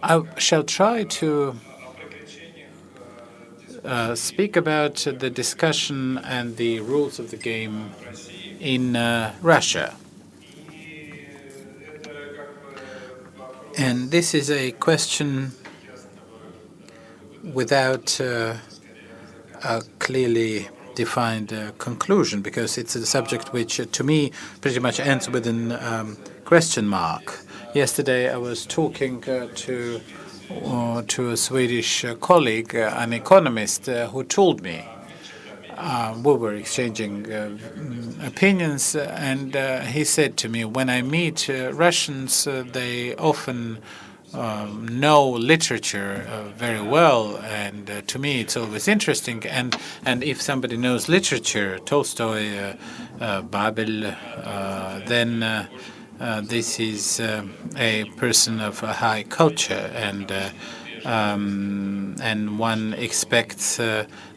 I shall try to speak about the discussion and the rules of the game in Russia. And this is a question without a clearly defined conclusion, because it's a subject which, to me, pretty much ends with a question mark. Yesterday, I was talking to a Swedish colleague, an economist, who told me we were exchanging opinions, and he said to me, when I meet Russians, they often know literature very well, and to me it's always interesting. And if somebody knows literature, Tolstoy, Babel, then this is a person of a high culture, and one expects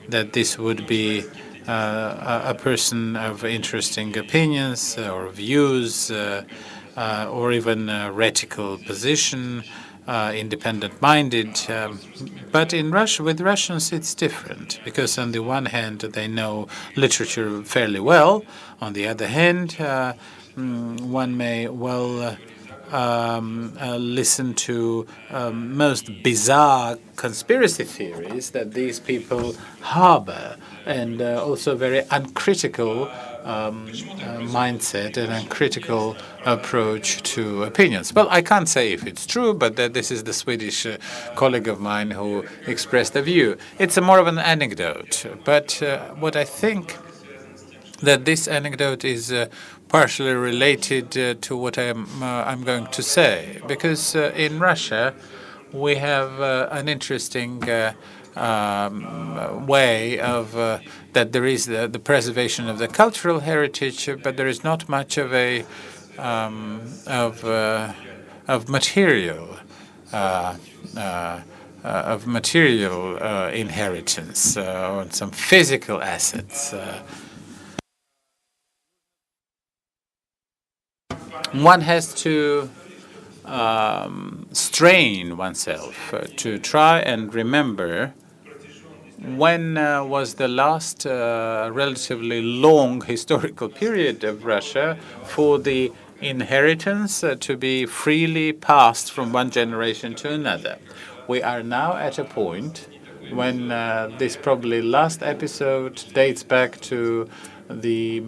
that this would be a person of interesting opinions or views, or even a radical position, independent-minded. But in Russia, with Russians, it's different, because on the one hand, they know literature fairly well. On the other hand, one may well listen to most bizarre conspiracy theories that these people harbor, and also very uncritical mindset and uncritical approach to opinions. Well, I can't say if it's true, but this is the Swedish colleague of mine who expressed a view. It's more of an anecdote, but what I think that this anecdote is partially related to what I'm going to say, because in Russia we have an interesting way of that there is the preservation of the cultural heritage, but there is not much of a of material inheritance, or some physical assets. One has to strain oneself to try and remember when was the last relatively long historical period of Russia for the inheritance to be freely passed from one generation to another. We are now at a point when this probably last episode dates back to the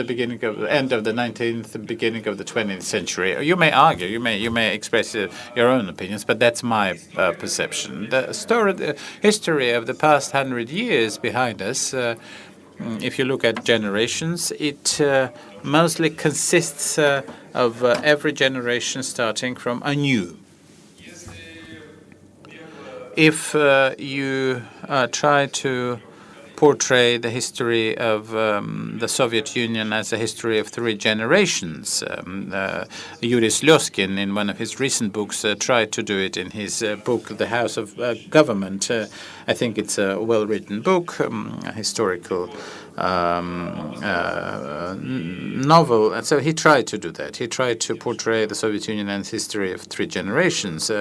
beginning of end of the 19th, beginning of the 20th century. You may argue, you may express your own opinions, but that's my perception. The history of the past 100 years behind us, if you look at generations, it mostly consists of every generation starting from anew. If you try to portray the history of the Soviet Union as a history of 3 generations. Yuri Sloskin, in one of his recent books, tried to do it in his book, The House of Government. I think it's a well-written book, a historical novel. And so he tried to do that. He tried to portray the Soviet Union as history of 3 generations.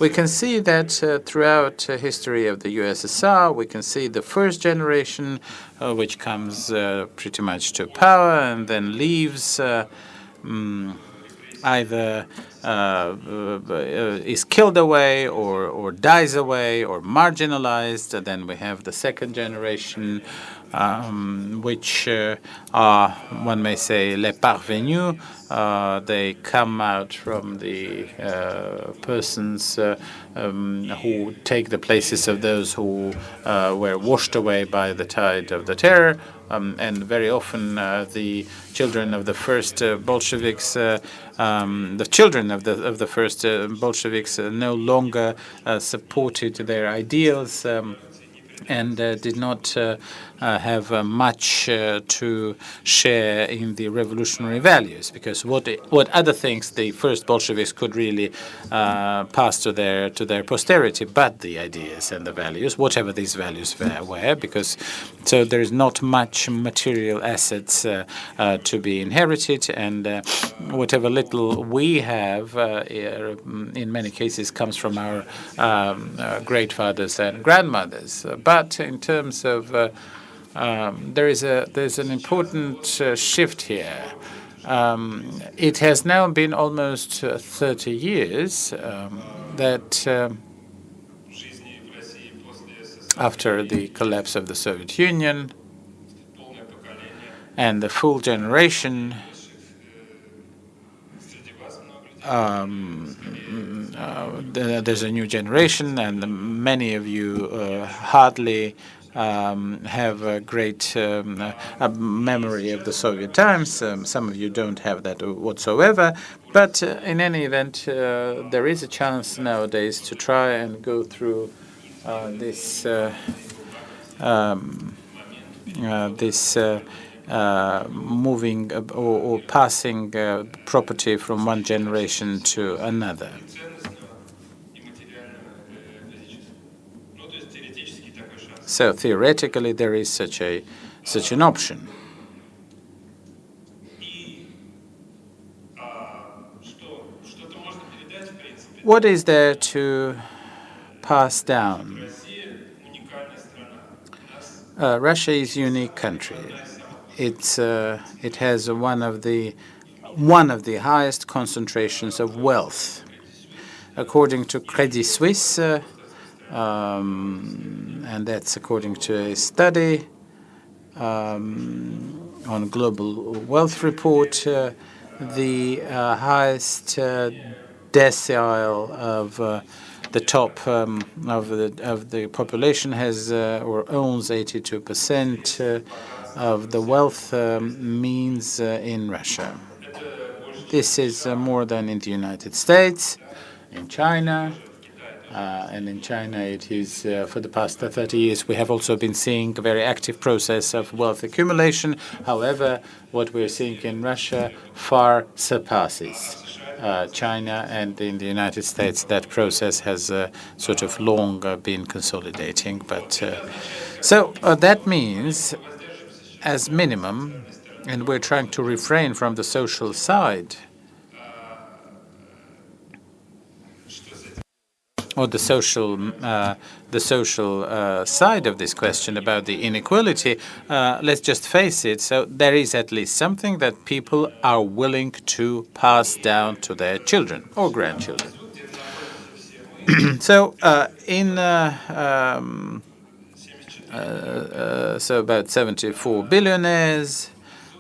We can see that throughout history of the USSR, we can see the first generation, which comes pretty much to power and then leaves, either is killed away or dies away or marginalized. Then we have the second generation, which are, one may say, les parvenus. They come out from the persons who take the places of those who were washed away by the tide of the terror. And very often the children of the first Bolsheviks, no longer supported their ideals. and did not have much to share in the revolutionary values, because what other things the first Bolsheviks could really pass to their posterity, but the ideas and the values, whatever these values were, because so there is not much material assets to be inherited, and whatever little we have, in many cases, comes from our great fathers and grandmothers. But in terms of there's an important shift here. It has now been almost 30 years that after the collapse of the Soviet Union and the full generation there's a new generation, and many of you hardly have a great memory of the Soviet times. Some of you don't have that whatsoever. But in any event, there is a chance nowadays to try and go through this moving or passing property from one generation to another. So theoretically, there is such an option. What is there to pass down? Russia is a unique country. It has one of the highest concentrations of wealth. According to Credit Suisse, and that's according to a study on Global Wealth Report, the highest decile of the top of the population has or owns 82% of the wealth means in Russia. This is more than in the United States, in China. And in China, it is for the past 30 years, we have also been seeing a very active process of wealth accumulation. However, what we're seeing in Russia far surpasses China, and in the United States, that process has sort of long been consolidating. But so that means, as minimum, and we're trying to refrain from the social side, or the social side of this question about the inequality, let's just face it. So there is at least something that people are willing to pass down to their children or grandchildren. So so about 74 billionaires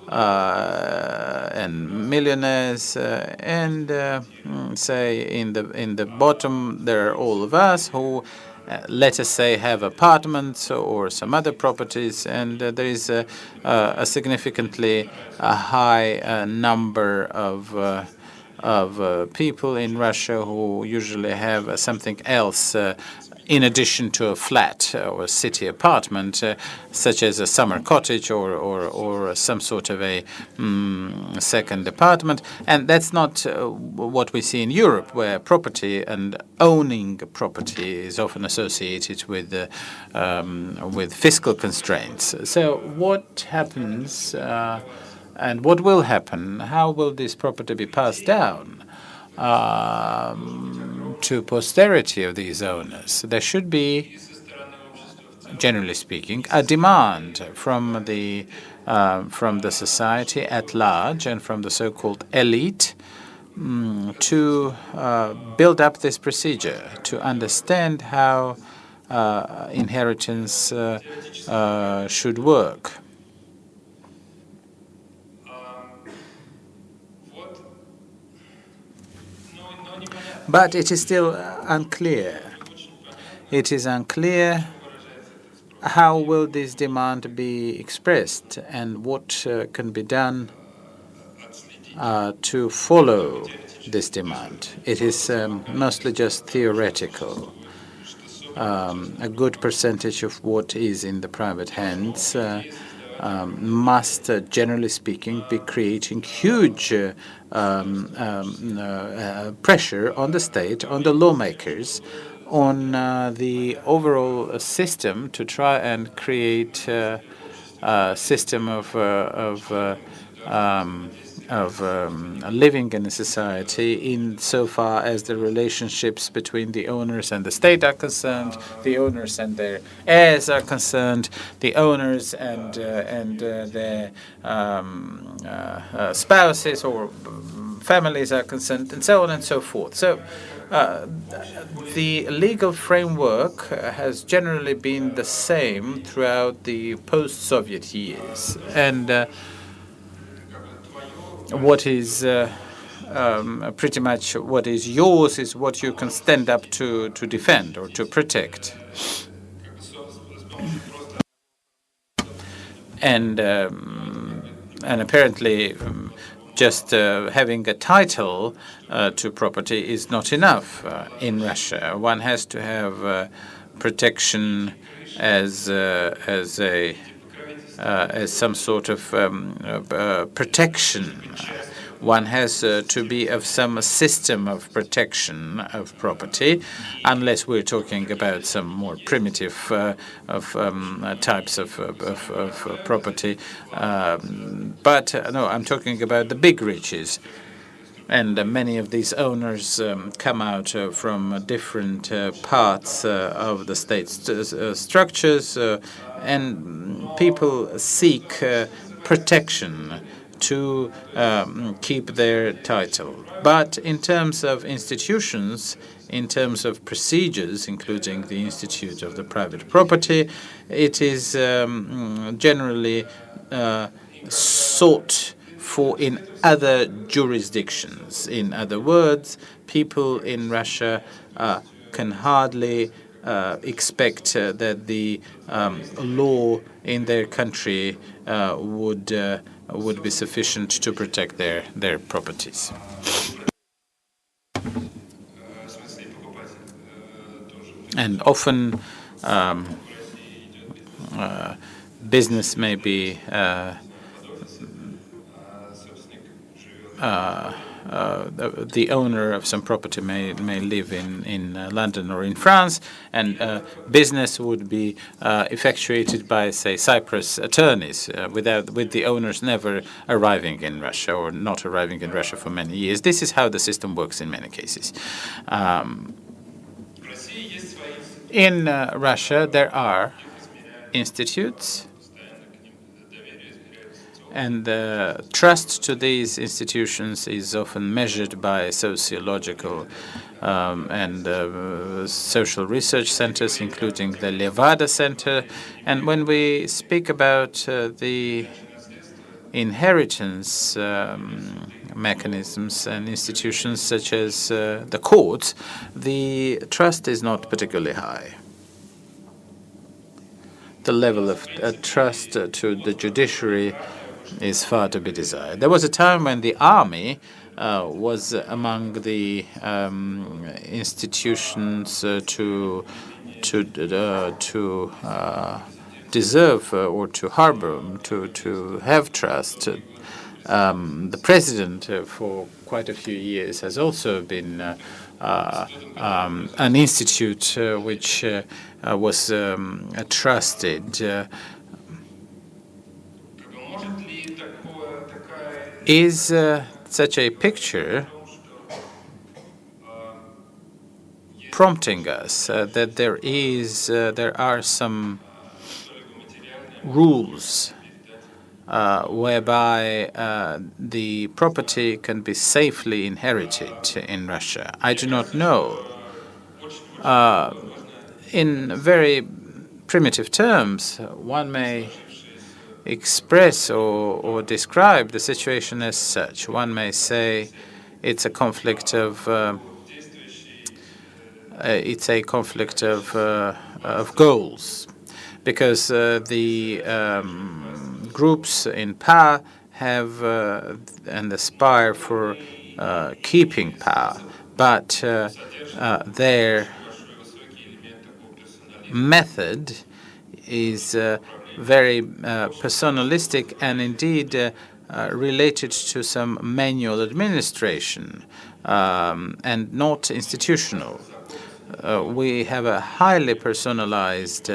and millionaires, and say in the bottom there are all of us who, let us say, have apartments or some other properties, and there is a significantly high number of people in Russia who usually have something else in addition to a flat or a city apartment, such as a summer cottage or some sort of a second apartment. And that's not what we see in Europe, where property and owning property is often associated with fiscal constraints. So what happens and what will happen? How will this property be passed down to posterity of these owners? There should be, generally speaking, a demand from the society at large and from the so-called elite to build up this procedure, to understand how inheritance should work. But it is still unclear. It is unclear how will this demand be expressed and what can be done to follow this demand. It is mostly just theoretical. a good percentage of what is in the private hands must, generally speaking, be creating huge pressure on the state, on the lawmakers, on the overall system to try and create a system of living in a society insofar as the relationships between the owners and the state are concerned, the owners and their heirs are concerned, the owners and their spouses or families are concerned, and so on and so forth. So the legal framework has generally been the same throughout the post-Soviet years, and what is pretty much what is yours is what you can stand up to defend or to protect. And apparently just having a title to property is not enough in Russia. One has to have protection as some sort of protection. One has to be of some system of protection of property, unless we're talking about some more primitive types of property. But no, I'm talking about the big riches. And many of these owners come out from different parts of the state structures, and people seek protection to keep their title. But in terms of institutions, in terms of procedures, including the Institute of the Private Property, it is generally sought for in other jurisdictions. In other words, people in Russia can hardly expect that the law in their country would be sufficient to protect their properties. And often business may be the owner of some property may live in London or in France, and business would be effectuated by, say, Cyprus attorneys, with the owners never arriving in Russia or not arriving in Russia for many years. This is how the system works in many cases. In Russia, there are institutes, and the trust to these institutions is often measured by sociological and social research centers, including the Levada Center. And when we speak about the inheritance mechanisms and institutions such as the courts, the trust is not particularly high. The level of trust to the judiciary is far to be desired. There was a time when the army was among the institutions to deserve or to harbor, to have trust. The president for quite a few years has also been an institute which was trusted. Is such a picture prompting us that there are some rules whereby the property can be safely inherited in Russia? I do not know. In very primitive terms, one may express or describe the situation as such. One may say it's a conflict of goals, because the groups in power have and aspire for keeping power, but their method is very personalistic and indeed related to some manual administration and not institutional. We have a highly personalized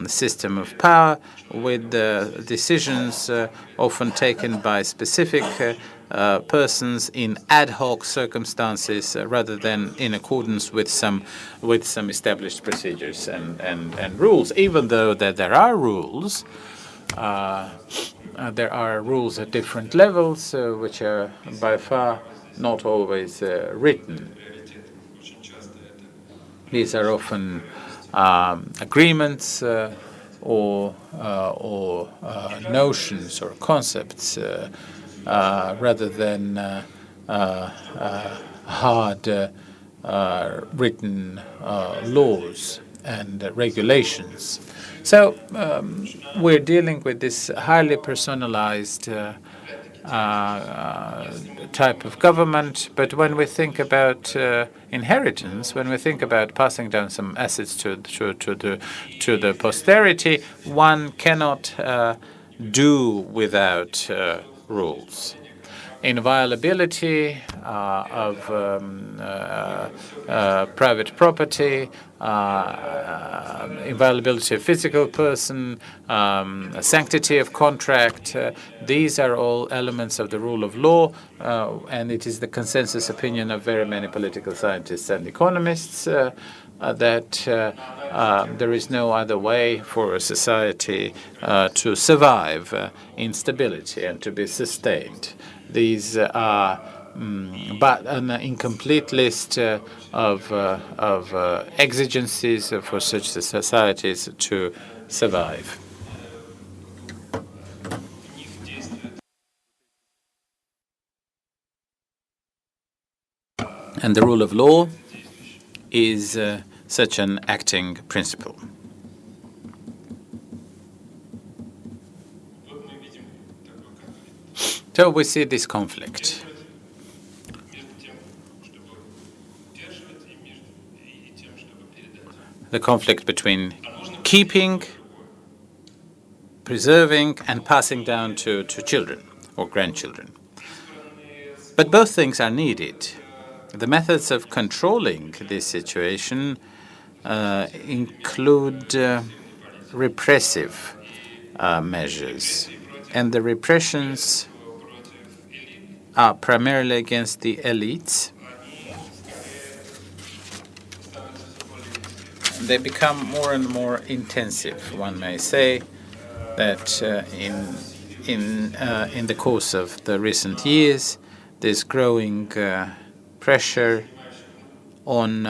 system of power with decisions often taken by specific persons in ad hoc circumstances rather than in accordance with some established procedures and rules. Even though that there are rules at different levels, which are by far not always written. These are often agreements or notions or concepts rather than hard written laws and regulations. So we're dealing with this highly personalized type of government. But when we think about inheritance, when we think about passing down some assets to the posterity, one cannot do without rules. Inviolability of private property, inviolability of physical person, sanctity of contract. These are all elements of the rule of law, and it is the consensus opinion of very many political scientists and economists that there is no other way for a society to survive instability and to be sustained. These are but an incomplete list of exigencies for such societies to survive. And the rule of law is such an acting principle. So we see this conflict. The conflict between keeping, preserving, and passing down to children or grandchildren. But both things are needed. The methods of controlling this situation include repressive measures, and the repressions are primarily against the elites. They become more and more intensive. One may say that in the course of the recent years, there's growing pressure on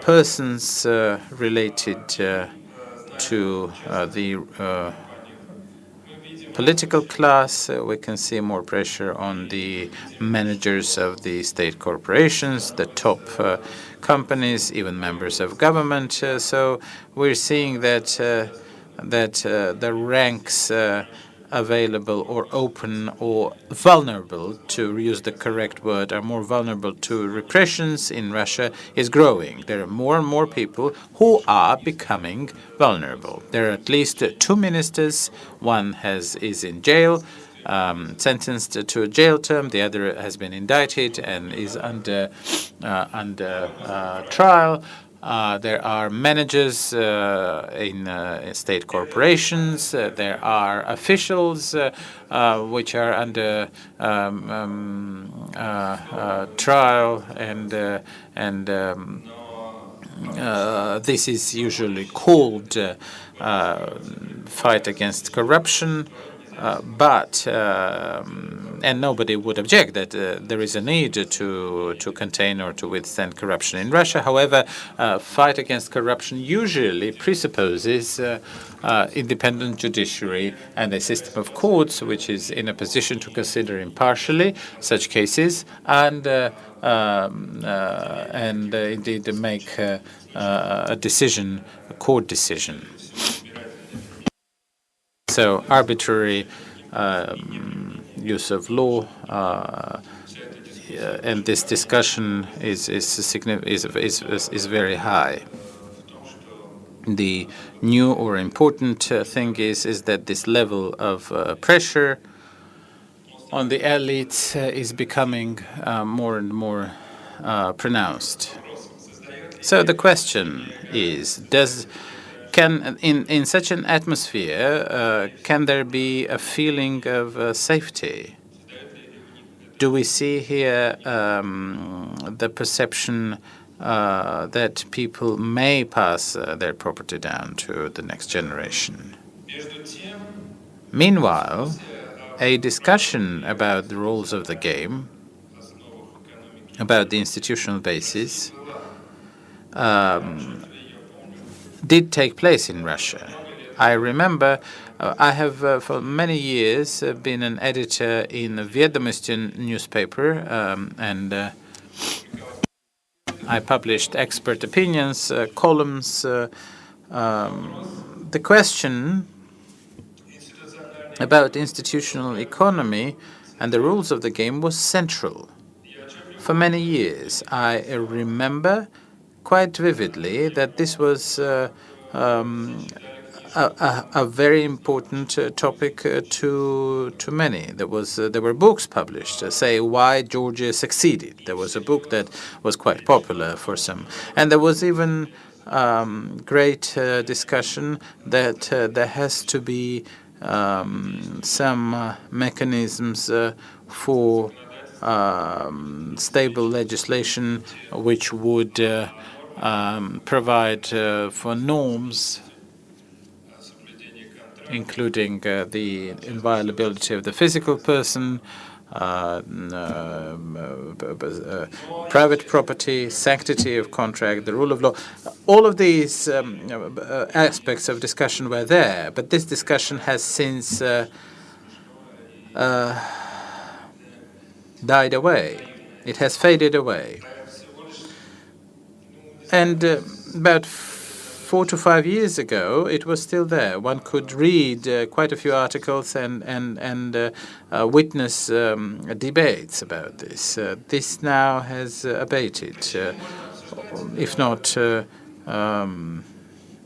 persons related to the political class. We can see more pressure on the managers of the state corporations, the top companies, even members of government. So we're seeing that the ranks available or open or vulnerable, to use the correct word, are more vulnerable to repressions in Russia is growing. There are more and more people who are becoming vulnerable. There are at least 2 ministers. One is in jail, sentenced to a jail term. The other has been indicted and is under trial. There are managers in state corporations. There are officials which are under trial, and this is usually called fight against corruption. And nobody would object that there is a need to contain or to withstand corruption in Russia. However, fight against corruption usually presupposes independent judiciary and a system of courts which is in a position to consider impartially such cases and indeed make a decision, a court decision. So arbitrary use of law and this discussion is very high. The new or important thing is that this level of pressure on the elites is becoming more and more pronounced. So the question is, in such an atmosphere, can there be a feeling of safety? Do we see here the perception that people may pass their property down to the next generation? Meanwhile, a discussion about the rules of the game, about the institutional basis, did take place in Russia. I remember I have for many years been an editor in a Vedomosti newspaper, and I published expert opinions, columns. The question about institutional economy and the rules of the game was central for many years. I remember quite vividly that this was a very important topic to many. There were books published, say Why Georgia Succeeded. There was a book that was quite popular for some, and there was even great discussion that there has to be some mechanisms for stable legislation which would provide for norms, including the inviolability of the physical person, private property, sanctity of contract, the rule of law. All of these aspects of discussion were there, but this discussion has since died away. It has faded away. And about 4 to 5 years ago, it was still there. One could read quite a few articles and witness debates about this. This now has abated, if not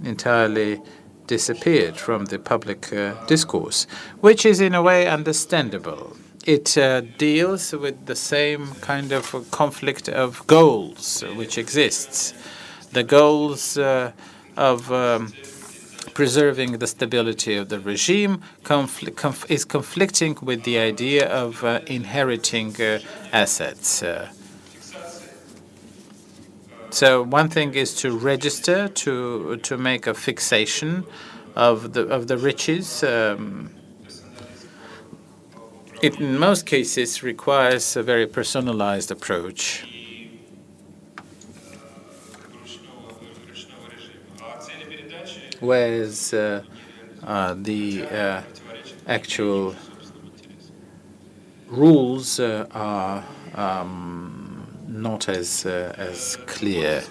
entirely disappeared from the public discourse, which is in a way understandable. It deals with the same kind of conflict of goals which exists. The goals of preserving the stability of the regime is conflicting with the idea of inheriting assets. So one thing is to register, to make a fixation of the riches. It, in most cases, requires a very personalized approach. Whereas the actual rules are not as clear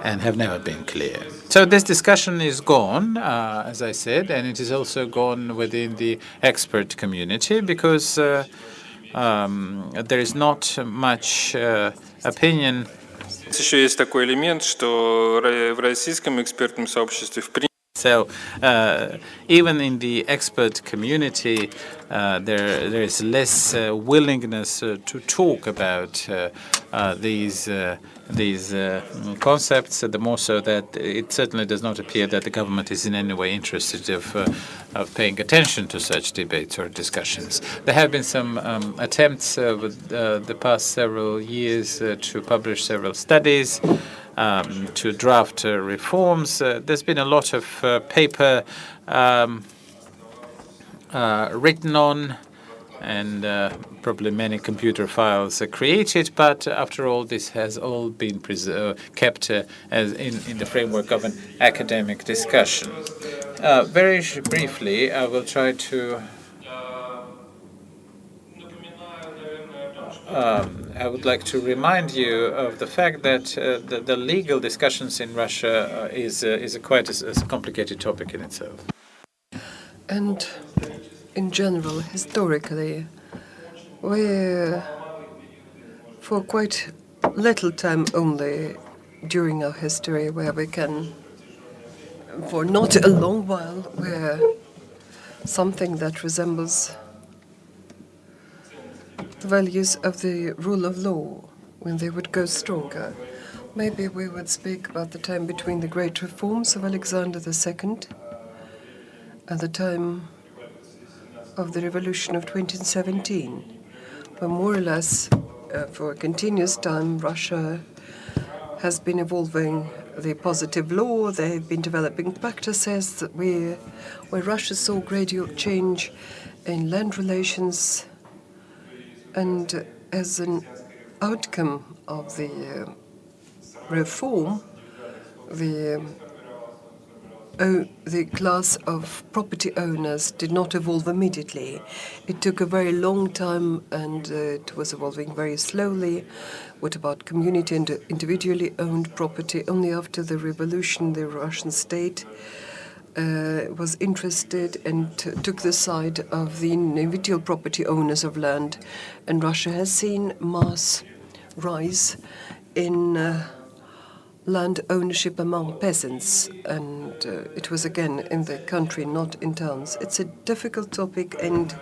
and have never been clear. So this discussion is gone, as I said, and it is also gone within the expert community because there is not much opinion. Еще есть такой элемент, что в российском экспертном сообществе в принципе. So even in the expert community, there is less willingness to talk about these concepts. The more so that it certainly does not appear that the government is in any way interested of paying attention to such debates or discussions. There have been some attempts over the past several years to publish several studies. To draft reforms. There's been a lot of paper written on, and probably many computer files created, but after all, this has all been kept as in the framework of an academic discussion. Very briefly, I will try to I would like to remind you of the fact that the legal discussions in Russia is quite a complicated topic in itself. And in general, historically, we for quite little time only during our history where we can, for not a long while, where something that resembles the values of the rule of law, when they would go stronger. Maybe we would speak about the time between the great reforms of Alexander II and the time of the revolution of 2017, where more or less for a continuous time Russia has been evolving the positive law. They've been developing practices where Russia saw gradual change in land relations, and as an outcome of the reform, the class of property owners did not evolve immediately. It took a very long time, and it was evolving very slowly. What about community and individually owned property? Only after the revolution, the Russian state was interested and took the side of the individual property owners of land, and Russia has seen mass rise in land ownership among peasants, and it was again in the country, not in towns. It's a difficult topic, and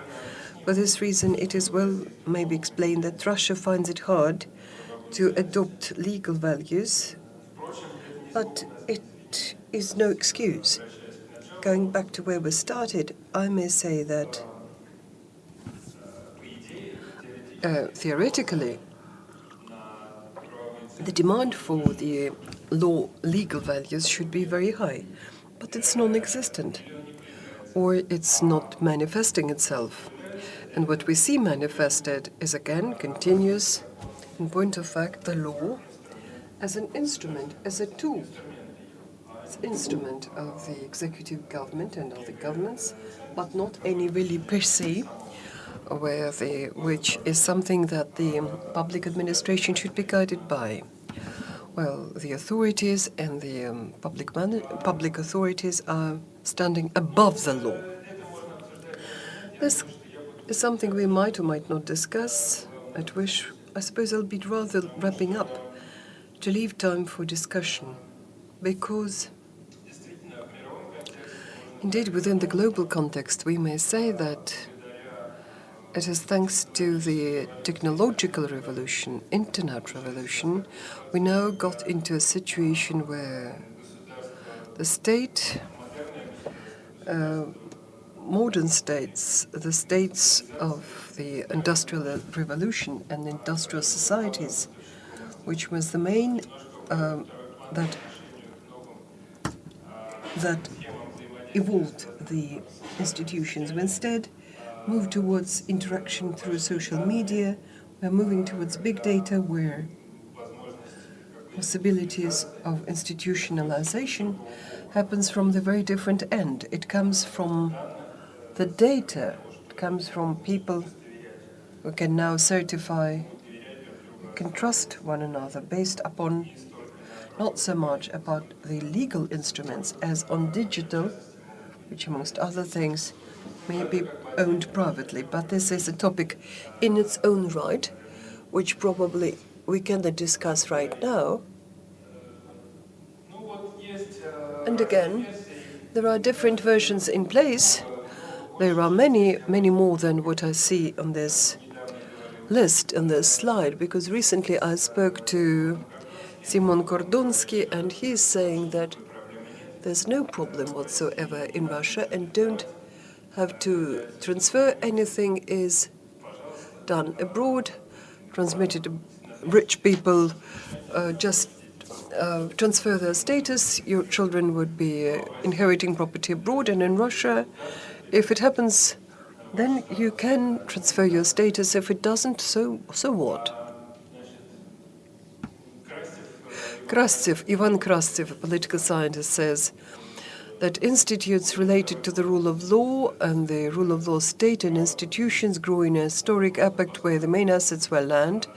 for this reason it is well maybe explained that Russia finds it hard to adopt legal values, but it is no excuse. Going back to where we started, I may say that theoretically, the demand for the legal values should be very high, but it's non-existent, or it's not manifesting itself. And what we see manifested is again continuous, in point of fact, the law as an instrument, as a tool. It's instrument of the executive government and of the governments, but not any really per se, which is something that the public administration should be guided by. Well, the authorities and the public authorities are standing above the law. This is something we might or might not discuss. I suppose I'll be rather wrapping up to leave time for discussion, because indeed within the global context we may say that it is thanks to the technological revolution, internet revolution, we now got into a situation where the state, modern states, the states of the Industrial Revolution and industrial societies, which was the main that evolved the institutions, we instead move towards interaction through social media. We're moving towards big data, where possibilities of institutionalization happens from the very different end. It comes from the data. It comes from people who can now certify, who can trust one another based upon not so much about the legal instruments as on digital, which amongst other things may be owned privately. But this is a topic in its own right, which probably we cannot discuss right now. And again, there are different versions in place. There are many, many more than what I see on this list, on this slide, because recently I spoke to Simon Kordonsky, and he's saying that there's no problem whatsoever in Russia and don't have to transfer. Anything is done abroad, transmitted. Rich people just transfer their status. Your children would be inheriting property abroad, and in Russia, if it happens, then you can transfer your status. If it doesn't, so what? Ivan Krastyev, a political scientist, says that institutes related to the rule of law and the rule of law state and institutions grew in a historic epoch where the main assets were land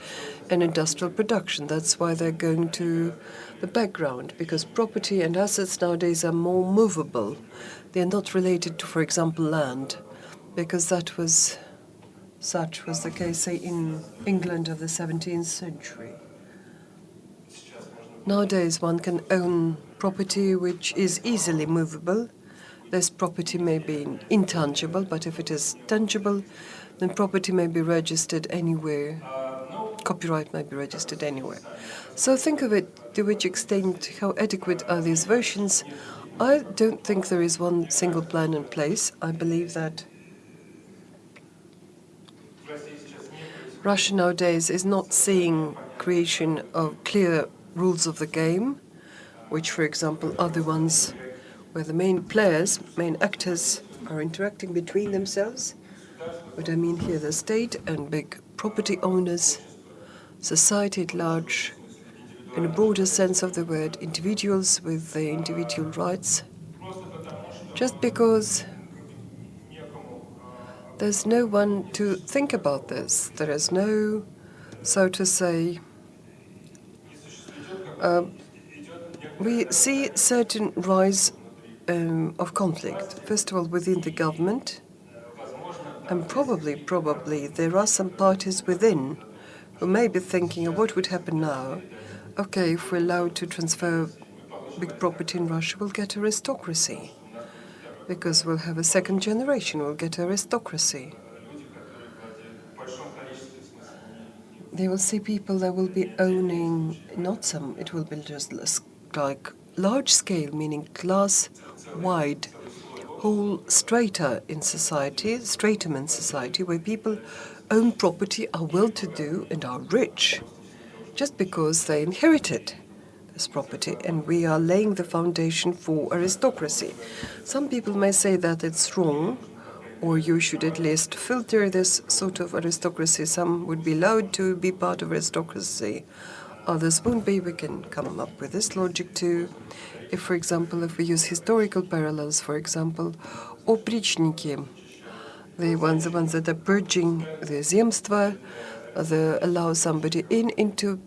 and industrial production. That's why they're going to the background, because property and assets nowadays are more movable. They're not related to, for example, land, because that was Such was the case, say, in England of the 17th century. Nowadays, one can own property which is easily movable. This property may be intangible, but if it is tangible, then property may be registered anywhere. Copyright may be registered anywhere. So think of it, to which extent, how adequate are these versions? I don't think there is one single plan in place. I believe that Russia nowadays is not seeing creation of clear rules of the game, which, for example, are the ones where the main players, main actors, are interacting between themselves. What I mean here, the state and big property owners, society at large, in a broader sense of the word, individuals with their individual rights. Just because there's no one to think about this, there is no, so to say, we see certain rise of conflict. First of all, within the government, and probably there are some parties within who may be thinking of what would happen now. Okay, if we're allowed to transfer big property in Russia, we'll get aristocracy. Because we'll have a second generation, we'll get aristocracy. They will see people that will be owning, not some, it will be just like large scale, meaning class-wide, whole strata in society, stratum in society, where people own property, are well-to-do and are rich, just because they inherited this property, and we are laying the foundation for aristocracy. Some people may say that it's wrong, or you should at least filter this sort of aristocracy. Some would be allowed to be part of aristocracy, others won't be. We can come up with this logic too. If, for example, if we use historical parallels, for example, опричники, the ones that are purging the земства, they allow somebody into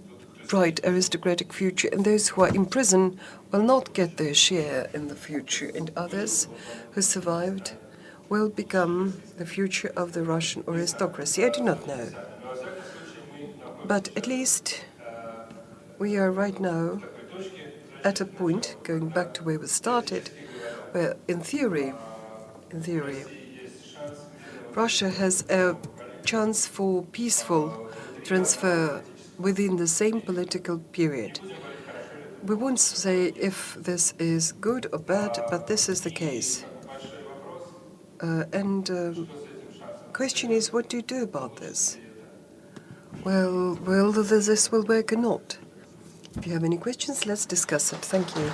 bright aristocratic future, and those who are in prison will not get their share in the future, and others who survived will become the future of the Russian aristocracy. I do not know. But at least we are right now at a point, going back to where we started, where in theory, Russia has a chance for peaceful transfer within the same political period. We won't say if this is good or bad, but this is the case. Question is, what do you do about this? Well, whether this will work or not. If you have any questions, let's discuss it. Thank you.